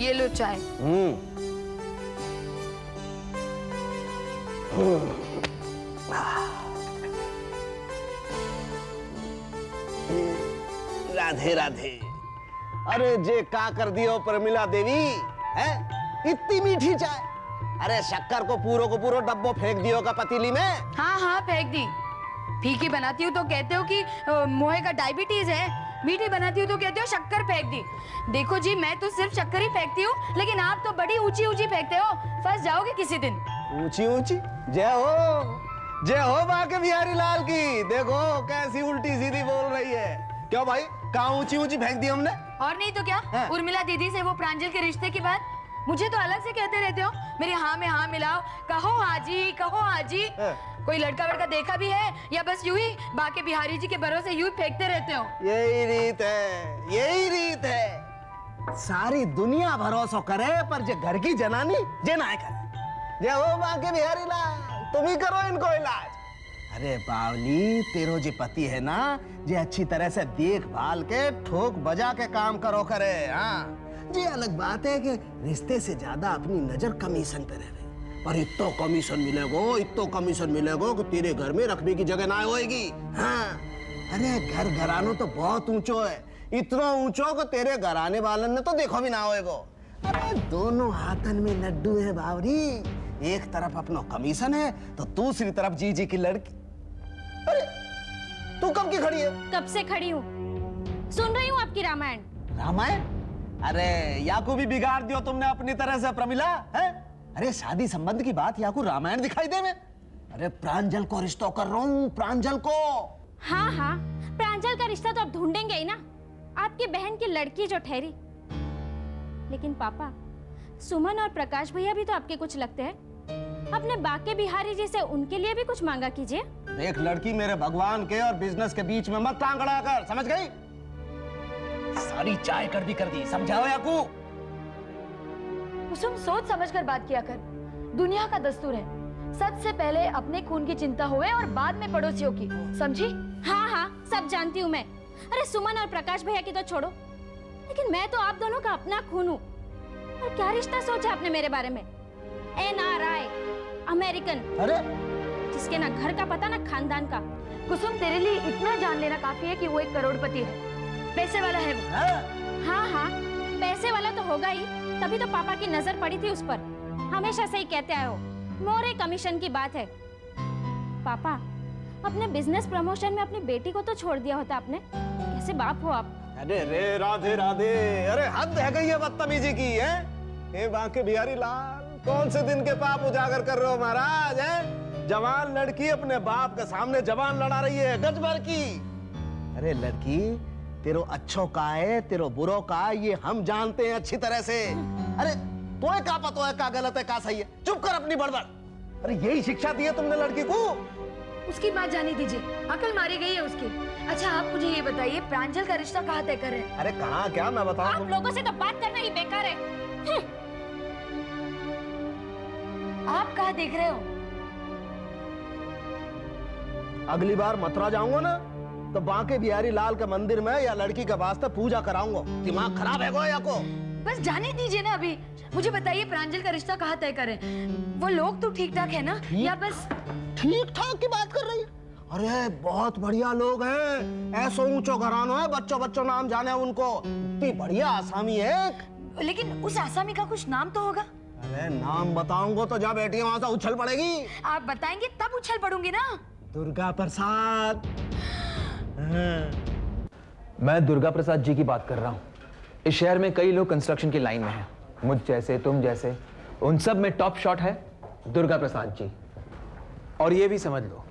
ये लो चाय। राधे राधे। अरे जे का कर दियो प्रमिला देवी है, इतनी मीठी चाय। अरे शक्कर को पूरो डब्बो फेंक दियो का पतीली में। हाँ हाँ फेंक दी। फीकी बनाती हूँ तो कहते हो कि मोहे का डायबिटीज है, मीठी बनाती हूँ तो कहते हो शक्कर फेंक दी। देखो जी, मैं तो सिर्फ शक्कर ही फेंकती हूँ, लेकिन आप तो बड़ी ऊंची ऊंची फेंकते हो, फंस जाओगे किसी दिन। ऊंची ऊंची? जय हो बाके बिहारी लाल की। देखो कैसी उल्टी सीधी बोल रही है। क्यों भाई, कहाँ ऊंची ऊंची फेंक दी हमने? और नहीं तो क्या, उर्मिला दीदी से वो प्रांजल के रिश्ते की बात मुझे तो अलग से कहते रहते हो। मेरी हाँ में हाँ मिलाओ, कहो हाजी कहो हाजी। कोई लड़का वड़का देखा भी है या बस यूं ही बाके बिहारी जी के भरोसे यूं ही फेंकते रहते हो? यही रीत है, यही रीत है। सारी दुनिया भरोसा करे पर जे घर की जनानी जे ना करे। जे हो बाके बिहारी लाल, तुम ही करो इनको इलाज। अरे बावली, तेरो जो पति है ना, जे अच्छी तरह से देखभाल के ठोक बजा के काम करो करे। हाँ, ये अलग बात है कि रिश्ते से ज्यादा अपनी नजर कमीशन पे रहे। पर इतो कमीशन मिलेगो कि तेरे घर में रखने की जगह ना होएगी। हाँ, अरे घर घरानो तो बहुत ऊंचो है, इतना ऊंचो कि तेरे घराने वालन ने तो देखो भी ना होएगो। अरे दोनों हाथन में लड्डू है बावरी। एक तरफ अपना कमीशन है तो दूसरी तरफ जीजी की लड़की। अरे तू कब की खड़ी है? कब से खड़ी हूँ, सुन रही हूँ आपकी रामायण। रामायण? अरे याकू भी बिगाड़ दियो तुमने अपनी तरह से प्रमिला है। अरे शादी संबंध की बात याकू रामायण दिखाई दे में। अरे प्रांजल को रिश्ता कर रहा हूँ, प्रांजल को। हाँ हाँ, प्रांजल का रिश्ता तो अब ढूंढेंगे ही ना, आपकी बहन की लड़की जो ठहरी। लेकिन पापा, सुमन और प्रकाश भैया भी तो आपके कुछ लगते हैं। अपने बाके बिहारी जी से उनके लिए भी कुछ मांगा कीजिए। देख लड़की, मेरे भगवान के और बिजनेस के बीच में मत टांग अड़ा कर, समझ गई? सारी चाय कर दी, समझाओ याकू। कुसुम, सोच समझ कर बात किया कर। दुनिया का दस्तूर है, सबसे पहले अपने खून की चिंता होवे और बाद में पड़ोसियों की, समझी? हाँ हाँ, सब जानती हूँ मैं। अरे सुमन और प्रकाश भैया की तो छोड़ो, लेकिन मैं तो आप दोनों का अपना खून हूँ। और क्या रिश्ता सोचा आपने मेरे बारे में? NRI, American. अरे जिसके ना घर का पता ना खानदान का। कुसुम, तेरे लिए इतना जान लेना काफी है कि वो एक करोड़पति है, पैसे वाला है वो। हाँ हाँ, पैसे वाला तो होगा ही, तभी तो पापा की नजर पड़ी थी उस पर। हमेशा से ही कहते आए हो, मोरे कमीशन की बात है। पापा, अपने बिजनेस प्रमोशन में अपनी बेटी को तो छोड़ दिया होता आपने। कैसे बाप हो आप? अरे रे राधे राधे, अरे हद है गई है बदतमीजी की है। हे बाके बिहारी लाल, कौन से दिन के पाप उजागर कर रहे हो महाराज? है जवान लड़की अपने बाप के सामने जवान लड़ा रही है, गज भर की। अरे लड़की, तेरो अच्छो का है, तेरो बुरो का है, ये हम जानते हैं अच्छी तरह से। अरे तोए का पता है का गलत है का सही है? चुप कर अपनी बड़बड़। अरे यही शिक्षा दी है तुमने लड़की को? उसकी बात जाने दीजिए, अकल मारी गई है उसकी। अच्छा आप मुझे ये बताइए, प्रांजल का रिश्ता कहाँ तय कर रहे हैं? अरे कहाँ क्या, मैं बताऊं? आप लोगों से तो बात करना ही बेकार है। आप कहाँ देख रहे हो? अगली बार मथुरा जाऊंगा ना, तो बाके बिहारी लाल के मंदिर में या लड़की के वास्ते पूजा कराऊंगा। दिमाग खराब है गो या को? बस जाने दीजिए ना अभी। मुझे बताइए, प्रांजल का रिश्ता कहाँ तय करें? वो लोग तो ठीक ठाक है ना, या बस? ठीक ठाक की बात कर रही है? अरे बहुत बढ़िया लोग हैं, ऐसा ऊंचो घरानो है, बच्चों नाम जाने उनको। इतनी बढ़िया आसामी है। लेकिन उस आसामी का कुछ नाम तो होगा। अरे नाम बताऊंगा तो जब बेटी वहां से उछल पड़ेगी। आप बताएंगे तब उछल पड़ूंगी ना। दुर्गा प्रसाद। मैं दुर्गा प्रसाद जी की बात कर रहा हूँ। इस शहर में कई लोग कंस्ट्रक्शन की लाइन में हैं, मुझ जैसे, तुम जैसे। उन सब में टॉप शॉट है दुर्गा प्रसाद जी। और ये भी समझ लो,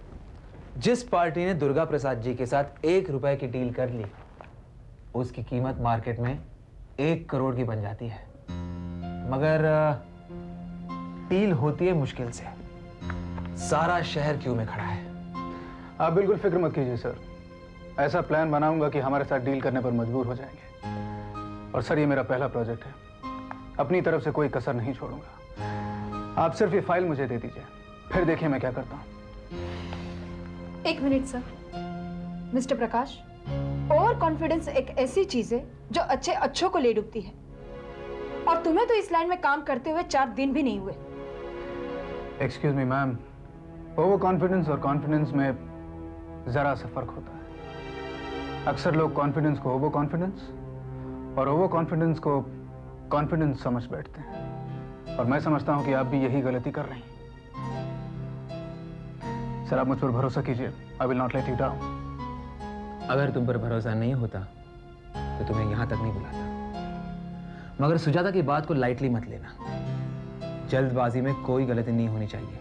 जिस पार्टी ने दुर्गा प्रसाद जी के साथ 1 रुपए की डील कर ली, उसकी कीमत मार्केट में 1 करोड़ की बन जाती है। मगर डील होती है मुश्किल से। सारा शहर क्यू में खड़ा है। आप बिल्कुल फिक्र मत कीजिए सर, ऐसा प्लान बनाऊंगा कि हमारे साथ डील करने पर मजबूर हो जाएंगे। और सर, ये मेरा पहला प्रोजेक्ट है, अपनी तरफ से कोई कसर नहीं छोड़ूंगा। आप सिर्फ ये फाइल मुझे दे दीजिए, फिर देखिए मैं क्या करता हूँ। 1 मिनट सर। मिस्टर प्रकाश, ओवर कॉन्फिडेंस एक ऐसी चीज है जो अच्छों को ले डूबती है। और तुम्हें तो इस लाइन में काम करते हुए 4 दिन भी नहीं हुए। Excuse me ma'am, over confidence और कॉन्फिडेंस में जरा सा फर्क होता है। अक्सर लोग कॉन्फिडेंस को ओवर कॉन्फिडेंस और ओवर कॉन्फिडेंस को कॉन्फिडेंस समझ बैठते हैं, और मैं समझता हूं कि आप भी यही गलती कर रही हैं। सर, आप मुझ पर भरोसा कीजिए। I will not let you down. अगर तुम पर भरोसा नहीं होता तो तुम्हें यहां तक नहीं बुलाता। मगर सुजाता की बात को लाइटली मत लेना। जल्दबाजी में कोई गलती नहीं होनी चाहिए।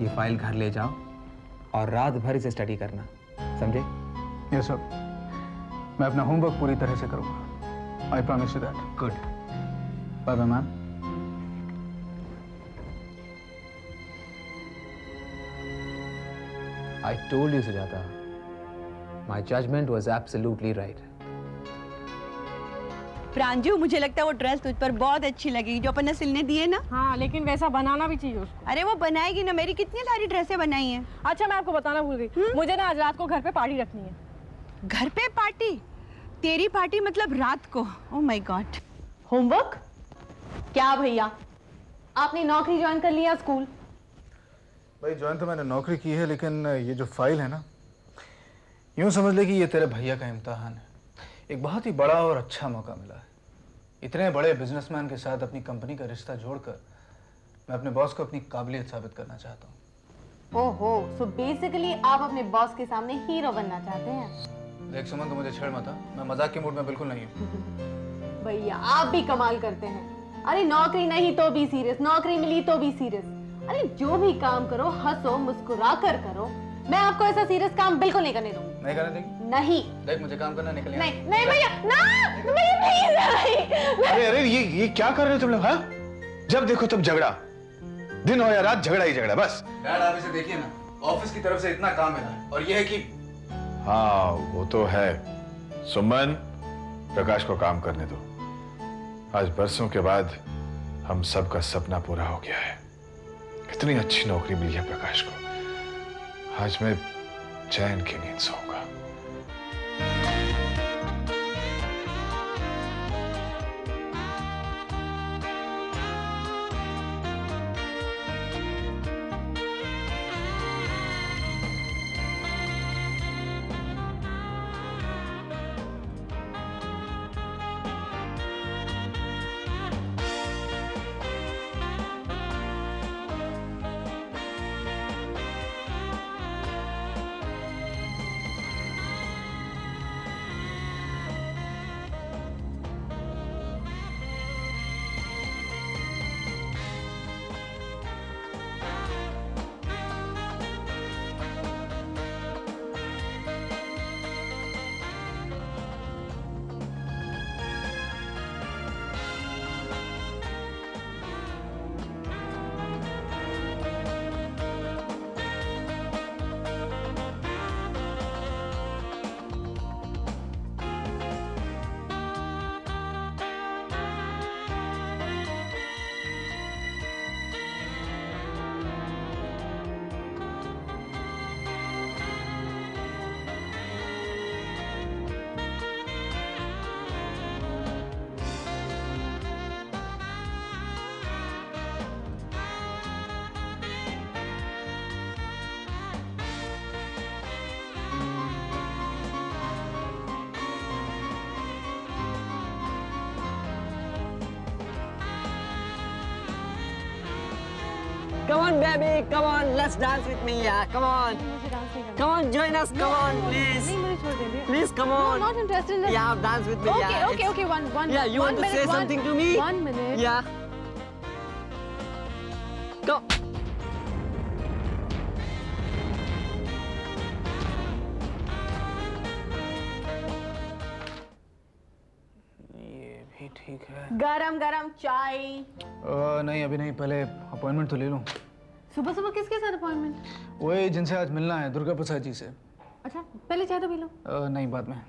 ये फाइल घर ले जाओ और रात भर इसे स्टडी करना, समझे? यस सर, मैं अपना होमवर्क पूरी तरह से करूंगा। I promise you that. Good. Bye bye ma'am. I told you, Sujata. My judgment was absolutely right. Pranju, मुझे लगता है वो ड्रेस तुझ पर बहुत अच्छी लगेगी जो अपन ने सिलने दी है ना। हाँ, लेकिन वैसा बनाना भी चाहिए उसको। अरे वो बनाएगी ना, मेरी कितनी सारी ड्रेसें बनाई हैं। अच्छा, मैं आपको बताना भूल गई, मुझे ना आज रात को घर पे पार्टी रखनी है। घर पे पार्टी? तेरी पार्टी मतलब रात को? Oh my God. होमवर्क? क्या भैया, आपने नौकरी ज्वाइन कर लिया स्कूल? भाई ज्वाइन तो मैंने नौकरी की है, लेकिन ये जो फाइल है ना, यूं समझ ले कि ये तेरे भैया का इम्तिहान है। एक बहुत ही बड़ा और अच्छा मौका मिला है। इतने बड़े बिजनेसमैन के साथ अपनी कंपनी का रिश्ता जोड़कर मैं अपने बॉस को अपनी काबिलियत साबित करना चाहता हूँ। ओहो, सो बेसिकली आप अपने बॉस के सामने हीरो बनना चाहते हैं। देख सुमन, तो मुझे छेड़ मत, मैं मजाक के मूड में बिल्कुल नहीं हूँ। भैया आप भी कमाल करते हैं। अरे नौकरी नहीं तो भी सीरियस, नौकरी मिली तो भी सीरियस। अरे जो भी काम करो हंसो मुस्कुरा कर करो। मैं आपको ऐसा सीरियस काम बिल्कुल नहीं करने दूंगी। नहीं करने देगी? नहीं। देख, मुझे काम करना, निकल यहाँ। नहीं नहीं भैया, ना नहीं प्लीज नहीं। अरे अरे ये क्या कर रहे हो तुम लोग? हाँ, जब देखो तब झगड़ा, दिन हो या रात झगड़ा ही झगड़ा बस। डैड, आप इसे देखिए ना, ऑफिस की तरफ से इतना काम मिला है और ये है कि हाँ वो तो है। सुमन, प्रकाश को काम करने दो। आज बरसों के बाद हम सबका सपना पूरा हो गया है। इतनी अच्छी नौकरी मिली है प्रकाश को, आज मैं चैन की नींद सोऊंगा। Come on, baby. Come on. Let's dance with me. Yeah. Come on. Come on, join us. Come on, please. Please, come on. No, not interested in that. Yeah, dance with me. Okay, yeah. okay, okay. One. Yeah, you one want to minute, say something to me? 1 minute. Yeah. Go. ये भी ठीक है। गरम गरम चाय। नहीं, अभी नहीं, पहले अपॉइंटमेंट तो ले लूं। सुबह सुबह किसके साथ अपॉइंटमेंट? वही जिनसे आज मिलना है, दुर्गा प्रसाद जी से। अच्छा, पहले चाय तो पी लो। नहीं, बाद में।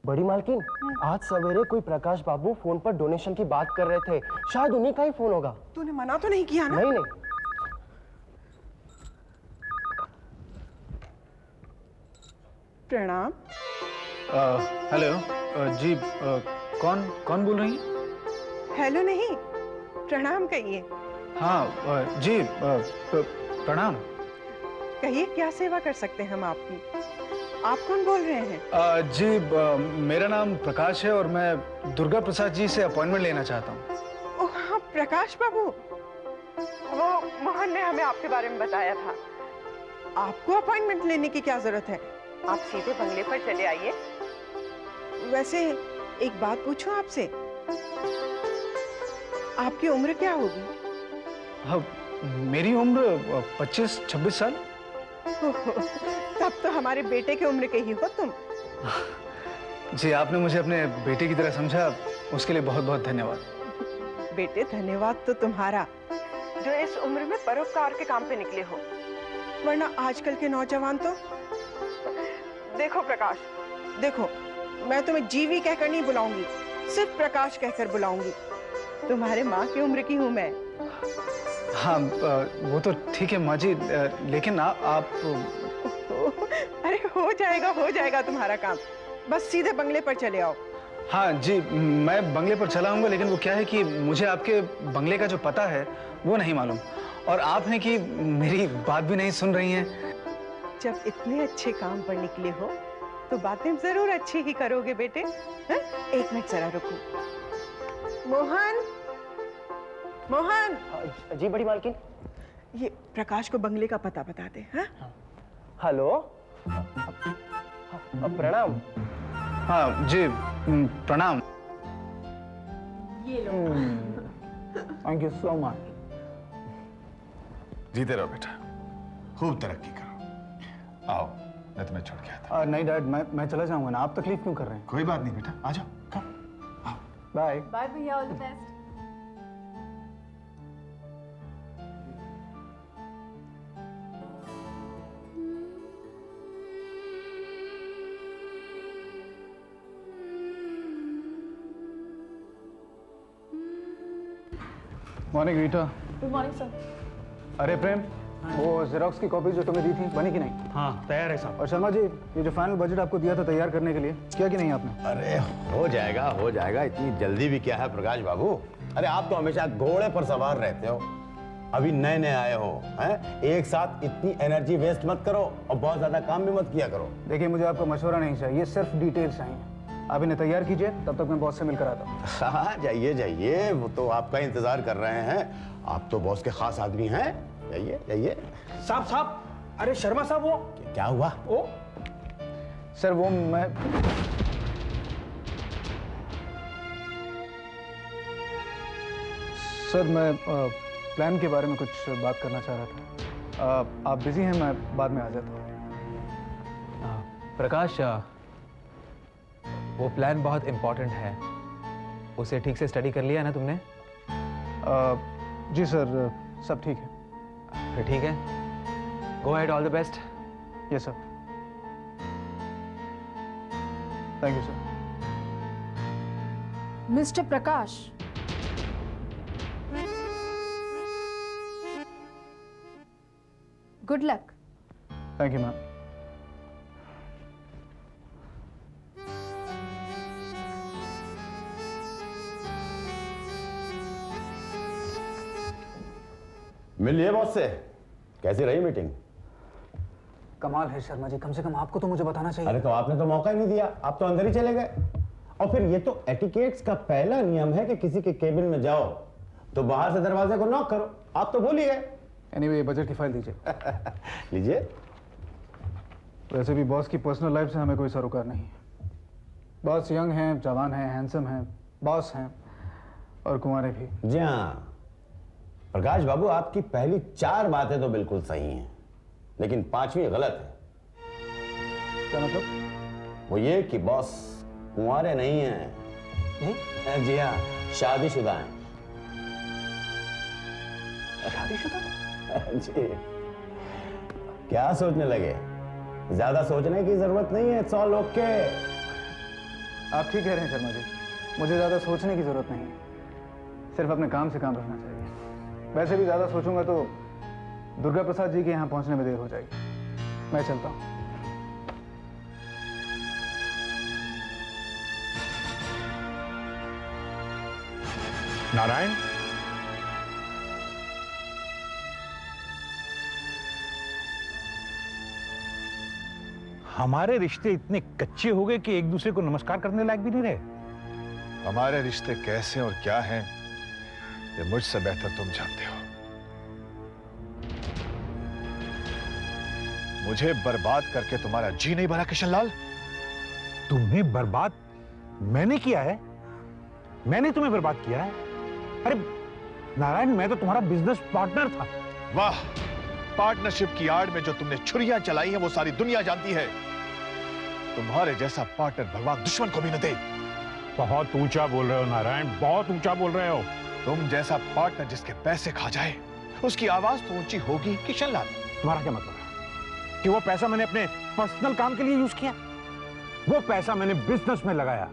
बड़ी मालकिन, आज सवेरे कोई प्रकाश बाबू फोन पर डोनेशन की बात कर रहे थे। शायद उन्हीं का ही फोन होगा। तूने मना तो नहीं किया ना? नहीं नहीं। प्रणाम। हेलो जी, कौन कौन बोल रही हैं? हेलो नहीं, प्रणाम कहिए। हाँ जी, प्रणाम। कहिए क्या सेवा कर सकते हैं हम आपकी। आप कौन बोल रहे हैं? जी, मेरा नाम प्रकाश है और मैं दुर्गा प्रसाद जी से अपॉइंटमेंट लेना चाहता हूँ। ओह हाँ, प्रकाश बाबू, वो मोहन ने हमें आपके बारे में बताया था। आपको अपॉइंटमेंट लेने की क्या जरूरत है, आप सीधे बंगले पर चले आइए। वैसे एक बात पूछूं आपसे, आपकी उम्र क्या होगी? हाँ, मेरी उम्र 25-26 साल। तब तो हमारे बेटे की उम्र के ही हो तुम। जी, आपने मुझे अपने बेटे की तरह समझा, उसके लिए बहुत बहुत धन्यवाद। बेटे धन्यवाद तो तुम्हारा, जो इस उम्र में परोपकार के काम पे निकले हो, वरना आजकल के नौजवान तो। देखो प्रकाश, देखो, मैं तुम्हें जीवी कहकर नहीं बुलाऊंगी, सिर्फ प्रकाश कहकर बुलाऊंगी। तुम्हारे माँ की उम्र की हूँ मैं। हाँ, वो तो ठीक है माँ जी, लेकिन आप अरे हो जाएगा तुम्हारा काम, बस सीधे बंगले पर चले आओ। हाँ जी, मैं बंगले पर चला आऊंगा, लेकिन वो क्या है कि मुझे आपके बंगले का जो पता है वो नहीं मालूम, और आप हैं कि मेरी बात भी नहीं सुन रही हैं। जब इतने अच्छे काम पर निकले हो तो बातें जरूर अच्छी ही करोगे बेटे। हाँ? एक मिनट जरा रुको। मोहन, मोहन। जी बड़ी मालकिन। ये प्रकाश को बंगले का पता बता दे। हाँ? हेलो, प्रणाम। हाँ जी, प्रणाम। ये लो। Thank you so much. जीते रहो बेटा, खूब तरक्की करो। आओ, मैं तुम्हें छोड़ के आता हूं। नहीं डैड, मैं चला जाऊंगा ना, आप तकलीफ क्यों कर रहे हैं? कोई बात नहीं बेटा, आ जाओ, कम। बाय बाय भैया, all the best. Morning Rita. Good morning sir. अरे प्रेम, वो जेरोक्स की कॉपी जो तुम्हें दी थी बनी कि नहीं? हाँ, तैयार है साहब। और शर्मा जी, ये जो फाइनल बजट आपको दिया था तैयार करने के लिए, किया कि नहीं आपने? अरे हो जाएगा, इतनी जल्दी भी क्या है प्रकाश बाबू। अरे आप तो हमेशा घोड़े पर सवार रहते हो, अभी नए नए आए हो, हैं? एक साथ इतनी एनर्जी वेस्ट मत करो और बहुत ज्यादा काम भी मत किया करो। देखिए, मुझे आपका मशवरा नहीं चाहिए, सिर्फ डिटेल्स चाहिए। आप इन्हें तैयार कीजिए, तब तक मैं बॉस से मिलकर आता हूँ। हाँ, जाइए, वो तो आपका इंतजार कर रहे हैं। आप तो बॉस के खास आदमी हैं। जाइए। साहब, अरे शर्मा साहब, वो क्या हुआ? ओ सर, वो मैं प्लान के बारे में कुछ बात करना चाह रहा था। आप बिजी हैं, मैं बाद में आ जाता हूँ। प्रकाश, वो प्लान बहुत इंपॉर्टेंट है, उसे ठीक से स्टडी कर लिया ना तुमने? जी सर, सब ठीक है। फिर ठीक है, go ahead, all the best. Yes sir. Thank you sir. Mister Prakash, good luck. Thank you ma'am. मिल लिए बॉस से? कैसी रही मीटिंग? कमाल है शर्मा जी, कम से कम आपको तो मुझे बताना चाहिए। अरे तो आपने तो मौका ही नहीं दिया, आप तो अंदर ही चले गए। और फिर ये तो एटिकेट्स का पहला नियम है कि किसी के केबिन में जाओ तो बाहर से दरवाजे को नॉक करो। आप तो भूल ही गए। एनीवे, बजट की फाइल दीजिए। लीजिए। वैसे भी बॉस की पर्सनल लाइफ से हमें कोई सरोकार नहीं है। बॉस यंग हैं, जवान हैं, हैंडसम हैं, बॉस हैं और कुंवारे भी। जी हाँ प्रकाश बाबू, आपकी पहली 4 बातें तो बिल्कुल सही हैं, लेकिन 5वीं गलत है। क्या मतलब? वो ये कि बॉस कुंवारे नहीं हैं। जी हाँ, शादीशुदा हैं। शादीशुदा? जी। क्या सोचने लगे? ज्यादा सोचने की जरूरत नहीं है, 100 लोग के। आप ठीक कह रहे हैं शर्मा जी, मुझे ज्यादा सोचने की जरूरत नहीं है, सिर्फ अपने काम से काम रखना चाहिए। वैसे भी ज्यादा सोचूंगा तो दुर्गा प्रसाद जी के यहाँ पहुंचने में देर हो जाएगी। मैं चलता हूँ। नारायण, हमारे रिश्ते इतने कच्चे हो गए कि एक दूसरे को नमस्कार करने लायक भी नहीं रहे। हमारे रिश्ते कैसे और क्या हैं, ये मुझसे बेहतर तुम जानते हो। मुझे बर्बाद करके तुम्हारा जी नहीं भरा किशनलाल। तुम्हें बर्बाद मैंने किया है? मैंने तुम्हें बर्बाद किया है? अरे नारायण, मैं तो तुम्हारा बिजनेस पार्टनर था। वाह, पार्टनरशिप की आड़ में जो तुमने छुरियां चलाई हैं वो सारी दुनिया जानती है। तुम्हारे जैसा पार्टनर भगवान दुश्मन को भी न दे। बहुत ऊंचा बोल रहे हो नारायण, बहुत ऊंचा बोल रहे हो। तुम जैसा पार्टनर जिसके पैसे खा जाए उसकी आवाज तो ऊंची होगी किशनलाल। तुम्हारा क्या मतलब है कि वो पैसा मैंने अपने पर्सनल काम के लिए यूज किया? वो पैसा मैंने बिजनेस में लगाया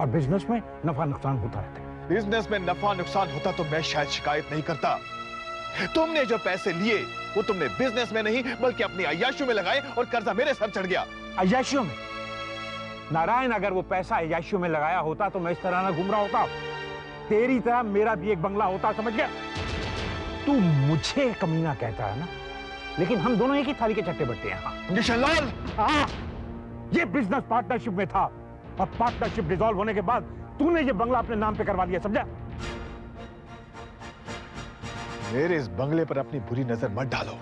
और बिजनेस में नफा नुकसान होता रहता है। बिजनेस में नफा नुकसान होता तो मैं शायद शिकायत नहीं करता। तुमने जो पैसे लिए वो तुमने बिजनेस में नहीं बल्कि अपनी अय्याशियों में लगाए और कर्जा मेरे सर चढ़ गया। अय्याशियों में? नारायण, अगर वो पैसा अय्याशियों में लगाया होता तो मैं इस तरह ना घूम रहा होता। तेरी तरह मेरा भी एक बंगला होता, समझ गया? तू मुझे कमीना कहता है ना, लेकिन हम दोनों एक ही थाली के चट्टे बट्टे हैं। निशालाल, हाँ, ये बिजनेस पार्टनरशिप में था और पार्टनरशिप डिसॉल्व होने के बाद तूने ये बंगला अपने नाम पे करवा लिया, समझा? मेरे इस बंगले पर अपनी बुरी नजर मत डालो।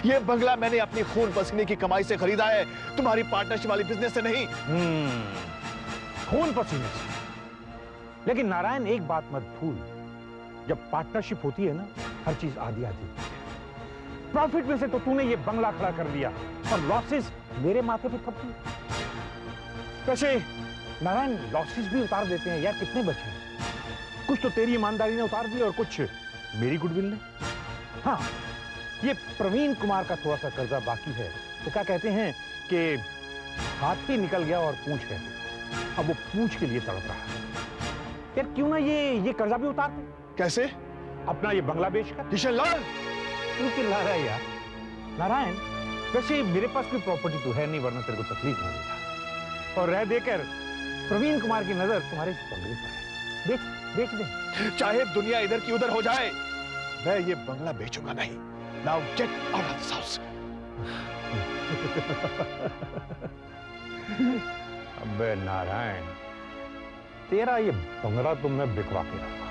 ये बंगला मैंने अपनी खून पसीने की कमाई से खरीदा है, तुम्हारी पार्टनरशिप वाली बिजनेस से नहीं। खून पसीने से। लेकिन नारायण, एक बात मत भूल, जब पार्टनरशिप होती है ना, हर चीज आधी आधी होती है। प्रॉफिट में से तो तूने ये बंगला खड़ा कर दिया और लॉसेस मेरे माथे पे थप दिए। वैसे नारायण, लॉसेस भी उतार देते हैं यार, कितने बचे हैं? कुछ तो तेरी ईमानदारी ने उतार दिए और कुछ मेरी गुडविल ने। हाँ, ये प्रवीण कुमार का थोड़ा सा कर्जा बाकी है। तो क्या कहते हैं कि हाथी निकल गया और पूंछ है, अब वो पूंछ के लिए तड़प रहा है। यार क्यों ना ये कर्जा भी उतार दे? कैसे? अपना ये बंगला बेचकर। किशनलाल, क्यों चिल्ला रहा है यार? नारायण, वैसे मेरे पास कोई प्रॉपर्टी तो है नहीं, वरना तेरे को तकलीफ ना देता। और रह देकर प्रवीण कुमार की नजर तुम्हारे इस बंगले पर है। बेच दे। चाहे दुनिया इधर की उधर हो जाए, मैं ये बंगला बेचूंगा नहीं। Now get out of this house. अबे नारायण, तेरा ये बंगला तो मैं बिकवा के रखा।